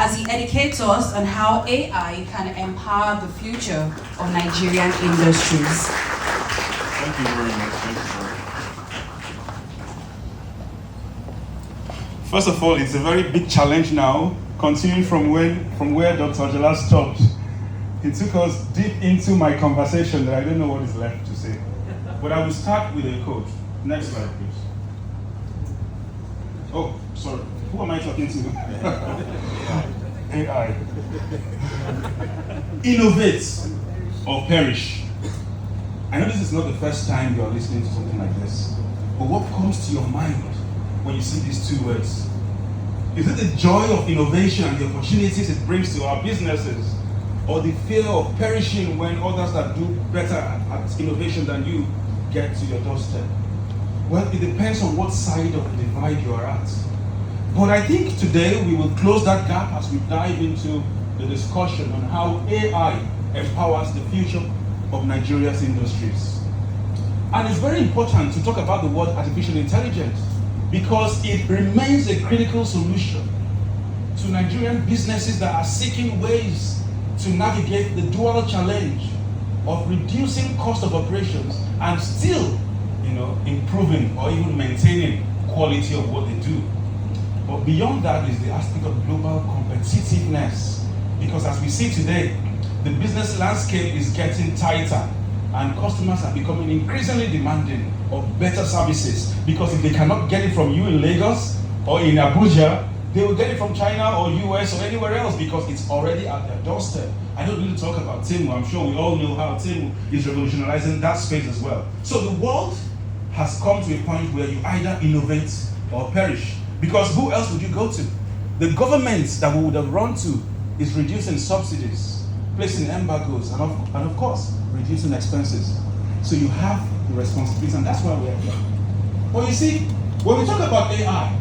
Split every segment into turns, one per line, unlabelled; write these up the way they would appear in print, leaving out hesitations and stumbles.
as he educates us on how AI can empower the future of Nigerian industries.
Thank you very much. Thank you very much. First of all, it's a very big challenge now, continuing from where Dr. Ayoola stopped. He took us deep into my conversation that I don't know what is left to say. But I will start with a quote. Next slide, please. Oh, sorry. Who am I talking to? AI. Innovate or perish. I know this is not the first time you are listening to something like this, but what comes to your mind when you see these two words? Is it the joy of innovation and the opportunities it brings to our businesses, or the fear of perishing when others that do better at innovation than you get to your doorstep? Well, it depends on what side of the divide you are at. But I think today we will close that gap as we dive into the discussion on how AI empowers the future of Nigeria's industries. And it's very important to talk about the word artificial intelligence because it remains a critical solution to Nigerian businesses that are seeking ways to navigate the dual challenge of reducing cost of operations and still, improving or even maintaining quality of what they do. But beyond that is the aspect of global competitiveness, because as we see today, the business landscape is getting tighter and customers are becoming increasingly demanding of better services, because if they cannot get it from you in Lagos or in Abuja, they will get it from China or US or anywhere else because it's already at their doorstep. I don't need to talk about Temu. I'm sure we all know how Temu is revolutionizing that space as well. So the world has come to a point where you either innovate or perish. Because who else would you go to? The government that we would have run to is reducing subsidies, placing embargoes, and of course, reducing expenses. So you have the responsibility, and that's why we're here. But you see, when we talk about AI,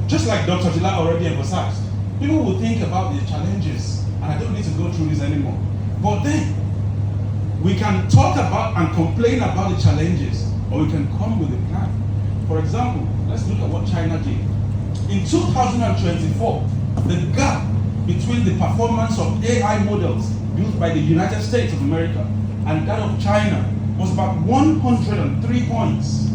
just like Dr. Ayoola already emphasized, people will think about the challenges, and I don't need to go through this anymore. But then, we can talk about and complain about the challenges, or we can come with a plan. For example, let's look at what China did. In 2024, the gap between the performance of AI models built by the United States of America and that of China was about 103 points.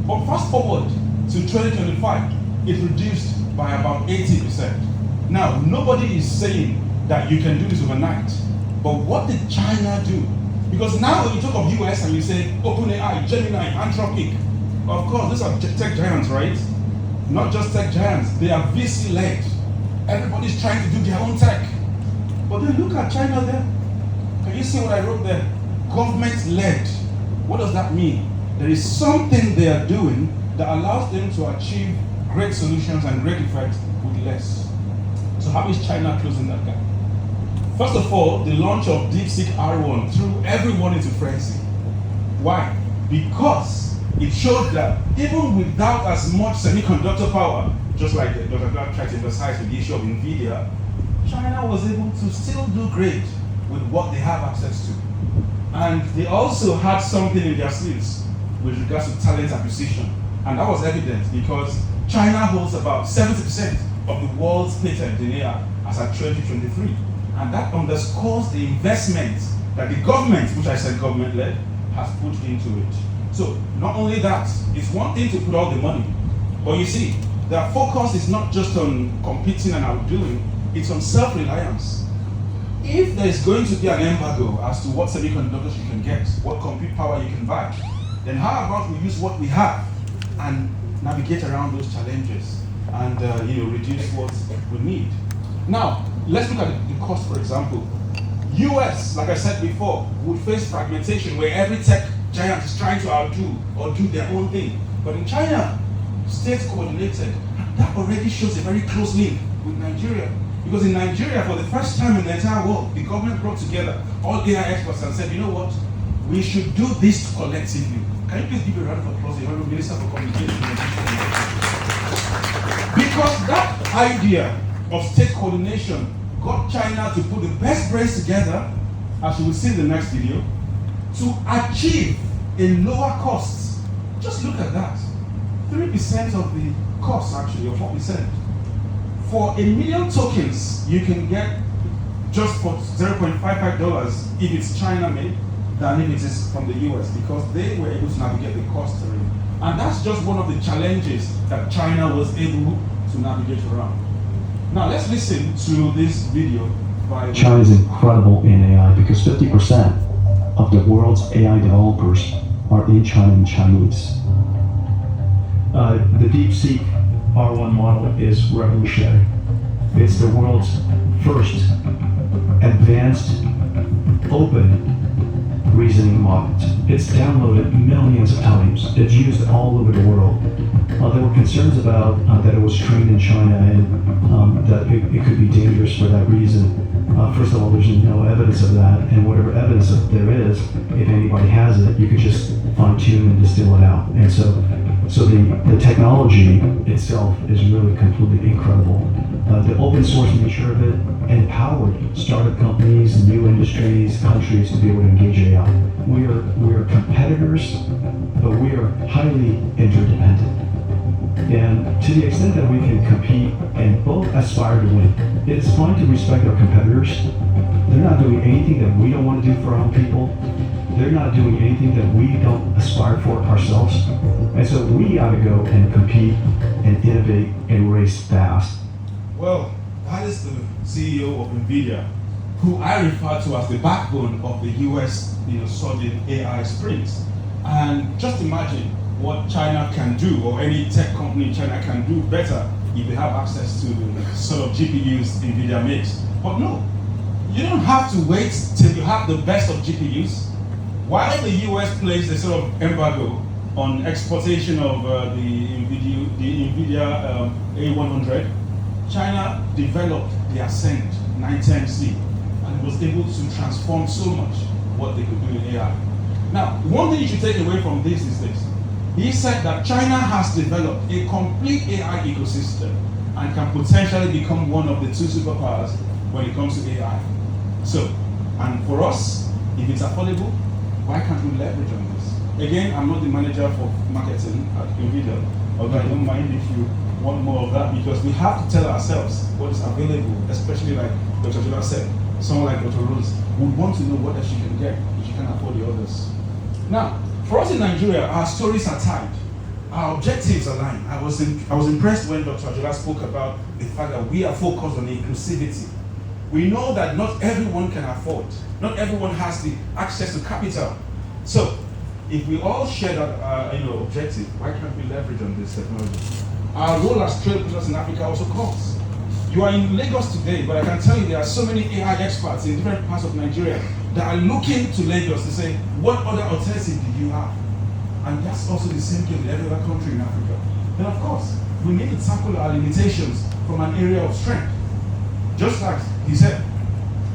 But fast forward to 2025, it reduced by about 80%. Now, nobody is saying that you can do this overnight, but what did China do? Because now when you talk of US and you say OpenAI, Gemini, Anthropic, of course, these are tech giants, right? Not just tech giants, they are VC-led. Everybody's trying to do their own tech. But then look at China there. Can you see what I wrote there? Government-led. What does that mean? There is something they are doing that allows them to achieve great solutions and great effects with less. So how is China closing that gap? First of all, the launch of DeepSeek R1 threw everyone into frenzy. Why? Because it showed that even without as much semiconductor power, just like Dr. Clark tried to emphasize with the issue of NVIDIA, China was able to still do great with what they have access to. And they also had something in their sleeves with regards to talent acquisition. And that was evident because China holds about 70% of the world's patent in AI as at 2023. And that underscores the investment that the government, which I said government-led, has put into it. So not only that, it's one thing to put all the money, but you see, their focus is not just on competing and outdoing, it's on self-reliance. If there's going to be an embargo as to what semiconductors you can get, what compute power you can buy, then how about we use what we have and navigate around those challenges and reduce what we need. Now, let's look at the cost, for example. US, like I said before, would face fragmentation where every tech giant is trying to outdo or do their own thing. But in China, states coordinated. That already shows a very close link with Nigeria. Because in Nigeria, for the first time in the entire world, the government brought together all AI experts and said, you know what, we should do this collectively. Can you please give a round of applause to the Honorable Minister for Communication? Because that idea of state coordination got China to put the best brains together, as you will see in the next video, to achieve a lower cost. Just look at that. 3% of the cost, actually, or 4%. For 1 million tokens, you can get just for $0.55 if it's China made than if it is from the US, because they were able to navigate the cost terrain. And that's just one of the challenges that China was able to navigate around. Now let's listen to this video by
China is incredible in AI because 50% of the world's AI developers are in China and Chinese. The DeepSeek R1 model is revolutionary. It's the world's first advanced, open reasoning model. It's downloaded millions of times. It's used all over the world. There were concerns about that it was trained in China and that it could be dangerous for that reason. First of all, there's no evidence of that, and whatever evidence there is, if anybody has it, you could just fine-tune and distill it out. And so the technology itself is really completely incredible. The open source nature of it empowered startup companies, new industries, countries to be able to engage AI. We are competitors, but we are highly interdependent. And to the extent that we can compete and both aspire to win, it's fine to respect our competitors. They're not doing anything that we don't want to do for our own people. They're not doing anything that we don't aspire for ourselves. And so we ought to go and compete and innovate and race fast.
Well, that is the CEO of NVIDIA, who I refer to as the backbone of the US surging AI sprint. And just imagine what China can do, or any tech company in China can do better if they have access to the sort of GPUs NVIDIA makes. But no, you don't have to wait till you have the best of GPUs. While the US placed a sort of embargo on exportation of the NVIDIA A100, China developed the Ascend 910C and was able to transform so much what they could do in AI. Now, one thing you should take away from this is this. He said that China has developed a complete AI ecosystem and can potentially become one of the two superpowers when it comes to AI. So, and for us, if it's affordable, why can't we leverage on this? Again, I'm not the manager for marketing at NVIDIA, although I don't mind if you want more of that, because we have to tell ourselves what is available, especially like Dr. Ayoola said, someone like Dr. Rose would want to know what else she can get if she can afford the others. Now, for us in Nigeria, our stories are tied. Our objectives align. I was impressed when Dr. Ayoola spoke about the fact that we are focused on inclusivity. We know that not everyone can afford, not everyone has the access to capital. So, if we all share that objective, why can't we leverage on this technology? Our role as trailblazers in Africa also counts. You are in Lagos today, but I can tell you there are so many AI experts in different parts of Nigeria that are looking to Lagos to say, what other alternative do you have? And that's also the same case with every other country in Africa. Then of course, we need to tackle our limitations from an area of strength. Just like he said,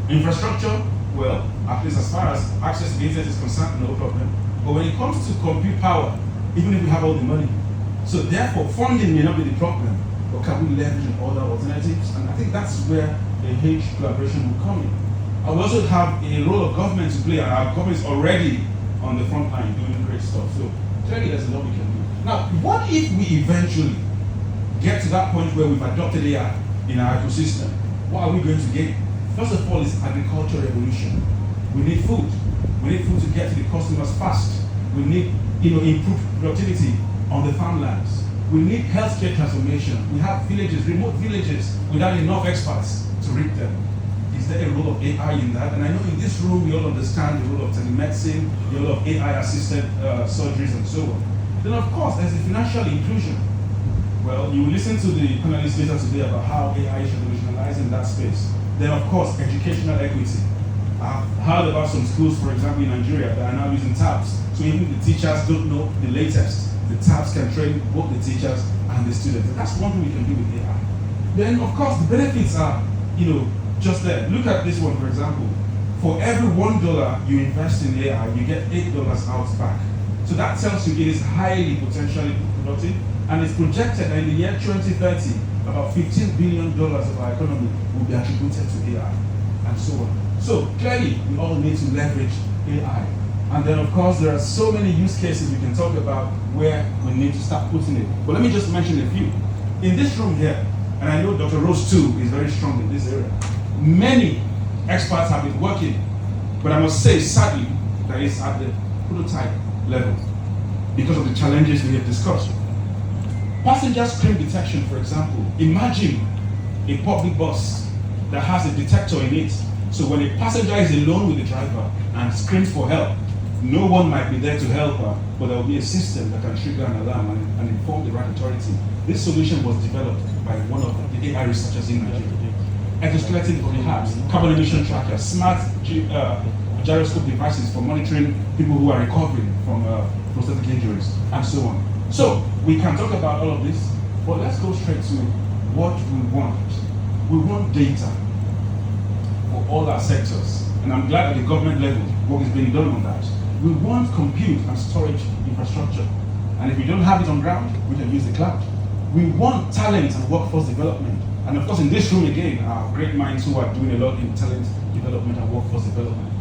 infrastructure, well, at least as far as access to the internet is concerned, no problem. But when it comes to compute power, even if we have all the money, so therefore funding may not be the problem, but can we leverage on other alternatives? And I think that's where a huge collaboration will come in. I will also have a role of government to play, and our government is already on the front line doing great stuff. So clearly there's a lot we can do. Now, what if we eventually get to that point where we've adopted AI in our ecosystem? What are we going to gain? First of all, is agriculture revolution. We need food. We need food to get to the customers fast. We need improved productivity on the farmlands. We need healthcare transformation. We have villages, remote villages, without enough experts to reach them. Is there a role of AI in that? And I know in this room we all understand the role of telemedicine, the role of AI-assisted surgeries and so on. Then of course there's the financial inclusion. Well, you will listen to the panelists later today about how AI is revolutionizing that space. Then of course, educational equity. I've heard about some schools, for example, in Nigeria that are now using tabs. So even the teachers don't know the latest. The tabs can train both the teachers and the students. And that's one thing we can do with AI. Then of course, the benefits are, just there. Look at this one, for example. For every $1 you invest in AI, you get $8 out back. So that tells you it is highly potentially productive, and it's projected that in the year 2030, about $15 billion of our economy will be attributed to AI, and so on. So clearly, we all need to leverage AI. And then of course, there are so many use cases we can talk about where we need to start putting it. But let me just mention a few. In this room here, And I know Dr. Rose too is very strong in this area. Many experts have been working, but I must say, sadly, that it's at the prototype level because of the challenges we have discussed. Passenger screen detection, for example. Imagine a public bus that has a detector in it. So when a passenger is alone with the driver and screams for help, no one might be there to help her, but there will be a system that can trigger an alarm and inform the right authority. This solution was developed by one of the AI researchers in Nigeria. Exoskeleton for the heart, carbon emission tracker, smart gyroscope devices for monitoring people who are recovering from prosthetic injuries, and so on. So we can talk about all of this, but let's go straight to what we want. We want data for all our sectors, and I'm glad at the government level work is being done on that. We want compute and storage infrastructure, and if we don't have it on ground, we can use the cloud. We want talent and workforce development, and of course in this room again are great minds who are doing a lot in talent development and workforce development.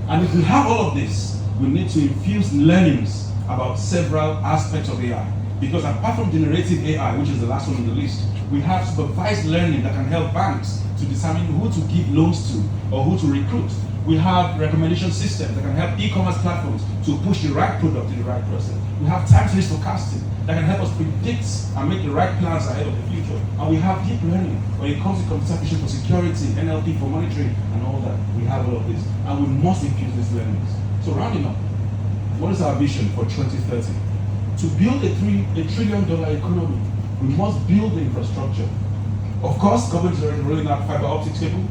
And if we have all of this, we need to infuse learnings about several aspects of AI. Because apart from generative AI, which is the last one on the list, we have supervised learning that can help banks to determine who to give loans to or who to recruit. We have recommendation systems that can help e-commerce platforms to push the right product to the right person. We have time series forecasting that can help us predict and make the right plans ahead of the future. And we have deep learning when it comes to computer vision for security, NLP for monitoring, and all that. We have all of this, and we must infuse these learnings. So rounding up, what is our vision for 2030? To build a $3 trillion economy, we must build the infrastructure. Of course, government is already rolling out fiber optic cable.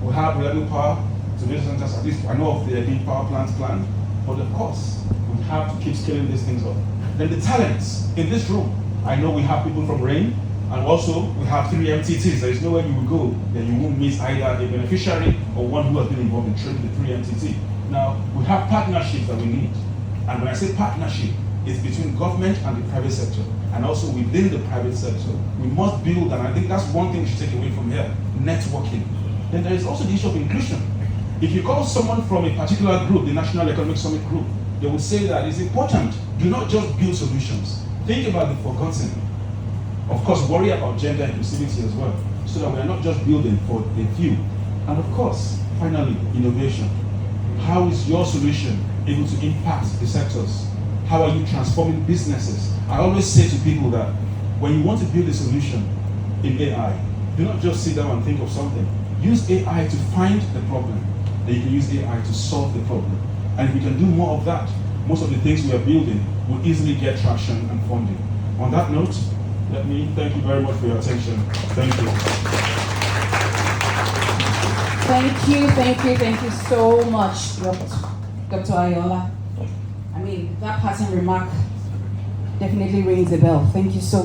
We have reliable power to data centers, at least I know of the big power plants planned. But of course, we have to keep scaling these things up. Then the talents in this room. I know we have people from RAIN, and also we have 3 MTTs. There is nowhere you will go that you won't miss either a beneficiary or one who has been involved in training the 3 MTT. Now, we have partnerships that we need. And when I say partnership, it's between government and the private sector, and also within the private sector. We must build, and I think that's one thing we should take away from here, networking. Then there is also the issue of inclusion. If you call someone from a particular group, the National Economic Summit group, they would say that it's important. Do not just build solutions. Think about the forgotten. Of course, worry about gender inclusivity as well, so that we are not just building for a few. And of course, finally, innovation. How is your solution able to impact the sectors? How are you transforming businesses? I always say to people that when you want to build a solution in AI, do not just sit down and think of something. Use AI to find the problem. Then you can use AI to solve the problem. And if we can do more of that, most of the things we are building will easily get traction and funding. On that note, let me thank you very much for your attention. Thank you.
Thank you so much, Dr. Ayoola. I mean, that passing remark definitely rings a bell. Thank you so much.